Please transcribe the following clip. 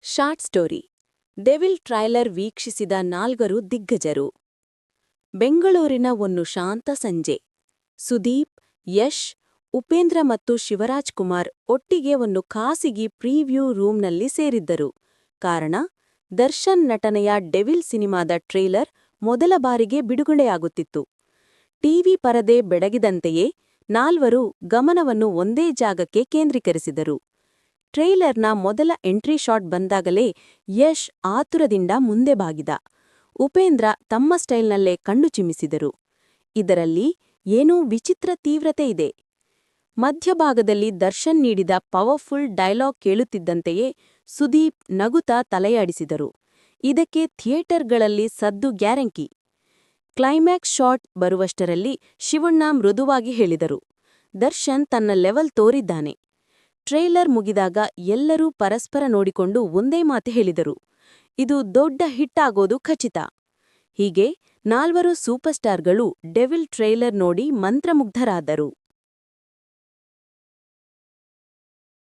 Short story devil trailer ವೀಕ್ಷಿಸಿದ ನಾಲ್ವರು ದಿಗ್ಗಜರು. ಬೆಂಗಳೂರಿನ ಒಂದು ಶಾಂತ ಸಂಜೆ. ಸುದೀಪ್, ಯಶ್, ಉಪೇಂದ್ರ ಮತ್ತು ಶಿವರಾಜ್ ಕುಮಾರ್ ಒಟ್ಟಿಗೆ ಒಂದು ಖಾಸಗಿ ಪ್ರೀವ್ಯೂ ರೂಮ್ನಲ್ಲಿ ಸೇರಿದ್ದರು. ಕಾರಣ, ದರ್ಶನ್ ನಟನೆಯ ಡೆವಿಲ್ ಸಿನಿಮಾದ ಟ್ರೇಲರ್ ಮೊದಲ ಬಾರಿಗೆ ಬಿಡುಗಡೆಯಾಗುತ್ತಿತ್ತು. ಟಿವಿ ಪರದೆ ಬೆಳಗಿದಂತೆಯೇ ನಾಲ್ವರು ಗಮನವನ್ನು ಒಂದೇ ಜಾಗಕ್ಕೆ ಕೇಂದ್ರೀಕರಿಸಿದರು. ಟ್ರೇಲರ್ನ ಮೊದಲ ಎಂಟ್ರಿ ಶಾಟ್ ಬಂದಾಗಲೇ ಯಶ್ ಆತುರದಿಂದ ಮುಂದೆ ಬಾಗಿದ. ಉಪೇಂದ್ರ ತಮ್ಮ ಸ್ಟೈಲ್ನಲ್ಲೇ ಕಣ್ಣು ಚಿಮ್ಮಿಸಿದರು. ಇದರಲ್ಲಿ ಏನೋ ವಿಚಿತ್ರ ತೀವ್ರತೆ ಇದೆ. ಮಧ್ಯಭಾಗದಲ್ಲಿ ದರ್ಶನ್ ನೀಡಿದ ಪವರ್ಫುಲ್ ಡೈಲಾಗ್ ಕೇಳುತ್ತಿದ್ದಂತೆಯೇ ಸುದೀಪ್ ನಗುತ್ತಾ ತಲೆಯಾಡಿಸಿದರು. ಇದಕ್ಕೆ ಥಿಯೇಟರ್ಗಳಲ್ಲಿ ಸದ್ದು ಗ್ಯಾರಂಟಿ. ಕ್ಲೈಮ್ಯಾಕ್ಸ್ ಶಾಟ್ ಬರುವಷ್ಟರಲ್ಲಿ ಶಿವಣ್ಣ ಮೃದುವಾಗಿ ಹೇಳಿದರು, ದರ್ಶನ್ ತನ್ನ ಲೆವೆಲ್ ತೋರಿದ್ದಾನೆ. ಟ್ರೇಲರ್ ಮುಗಿದಾಗ ಎಲ್ಲರೂ ಪರಸ್ಪರ ನೋಡಿಕೊಂಡು ಒಂದೇ ಮಾತು ಹೇಳಿದರು, ಇದು ದೊಡ್ಡ ಹಿಟ್ ಆಗೋದು ಖಚಿತ. ಹೀಗೆ ನಾಲ್ವರು ಸೂಪರ್ಸ್ಟಾರ್ಗಳು ಡೆವಿಲ್ ಟ್ರೇಲರ್ ನೋಡಿ ಮಂತ್ರಮುಗ್ಧರಾದರು.